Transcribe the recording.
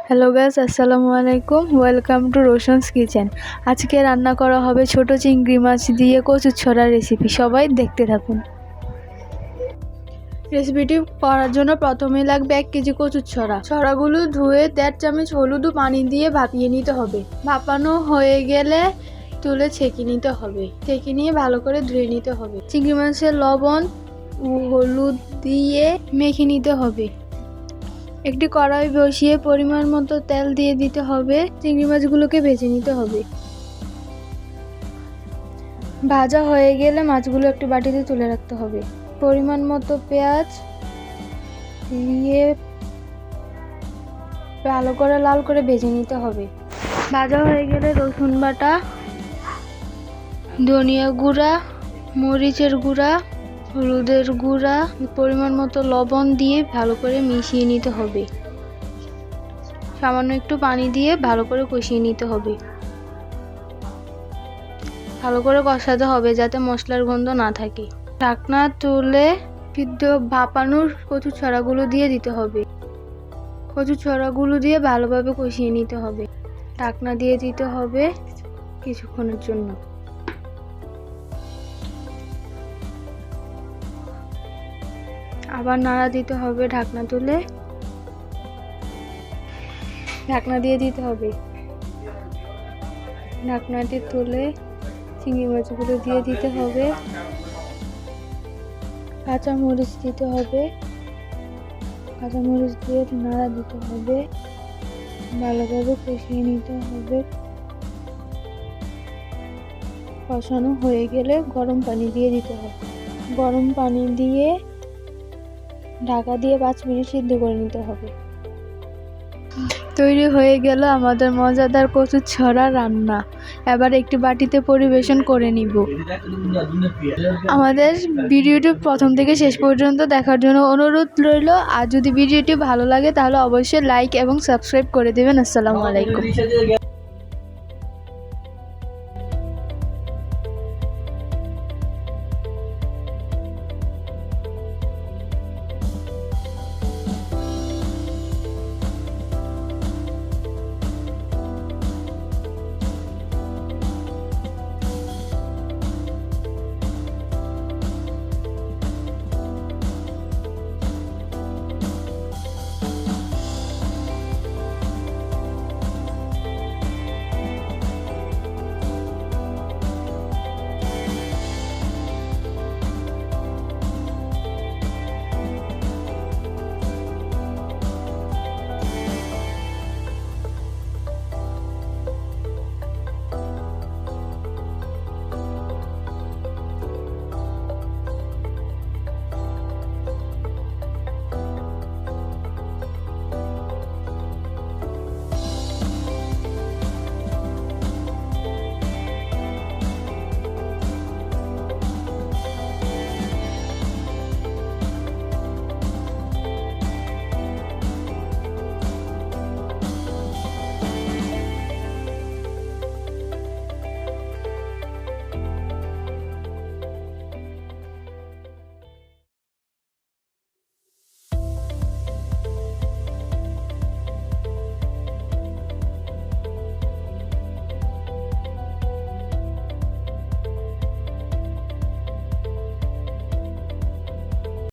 Hello guys, আসসালামু আলাইকুম। Welcome to Roshan's kitchen. আজকে রান্না করা হবে ছোট চিংড়ি মাছ দিয়ে কচুর ছড়া রেসিপি। সবাই দেখতে থাকুন। রেসিপিটি করার জন্য প্রথমেই লাগবে 1 কেজি কচুর ছড়া। ছড়াগুলো ধুয়ে 1.5 চামচ হলুদ ও পানি দিয়ে ভাপিয়ে নিতে হবে। ভাপানো হয়ে গেলে তুলে ছেঁকে নিতে হবে। ছেঁকে নিয়ে ভালো করে ধুয়ে নিতে হবে। চিংড়ি মাছের লবণ ও হলুদ দিয়ে মেখে নিতে হবে। একটি কড়াই বসিয়ে পরিমাণ মতো তেল দিয়ে দিতে হবে। চিংড়ি মাছগুলোকে ভেজে নিতে হবে। ভাজা হয়ে গেলে মাছগুলো একটি বাটিতে তুলে রাখতে হবে। পরিমাণ মতো পেঁয়াজ দিয়ে ভালো করে লাল করে ভেজে নিতে হবে। ভাজা হয়ে গেলে রসুন বাটা, ধনিয়া গুঁড়া, মরিচের গুঁড়া, হলুদের গুঁড়া, পরিমাণ মতো লবণ দিয়ে ভালো করে মিশিয়ে নিতে হবে। সামান্য একটু পানি দিয়ে ভালো করে কষিয়ে নিতে হবে। ভালো করে কষাতে হবে যাতে মশলার গন্ধ না থাকে। ঢাকনা তুলে সিদ্ধ ভাপানোর কচুর ছড়াগুলো দিয়ে দিতে হবে। কচুর ছড়াগুলো দিয়ে ভালোভাবে কষিয়ে নিতে হবে। ঢাকনা দিয়ে দিতে হবে কিছুক্ষণের জন্য। আবার নাড়া দিতে হবে। ঢাকনা তুলে ঢাকনা দিয়ে দিতে হবে। ঢাকনাটি তুলে চিংড়ি মাছগুলো দিয়ে দিতে হবে। কাঁচামরিচ দিতে হবে। কাঁচামরিচ দিয়ে নাড়া দিতে হবে। ভালোভাবে কষিয়ে নিতে হবে। কষানো হয়ে গেলে গরম পানি দিয়ে দিতে হবে। গরম পানি দিয়ে ঢাকা দিয়ে 5 মিনিট সিদ্ধ করে নিতে হবে। তৈরি হয়ে গেল আমাদের মজাদার কচুর ছড়া রান্না। এবার একটি বাটিতে পরিবেশন করে নিব। আমাদের ভিডিওটি প্রথম থেকে শেষ পর্যন্ত দেখার জন্য অনুরোধ রইল। আর যদি ভিডিওটি ভালো লাগে তাহলে অবশ্যই লাইক এবং সাবস্ক্রাইব করে দেবেন। আসসালামু আলাইকুম।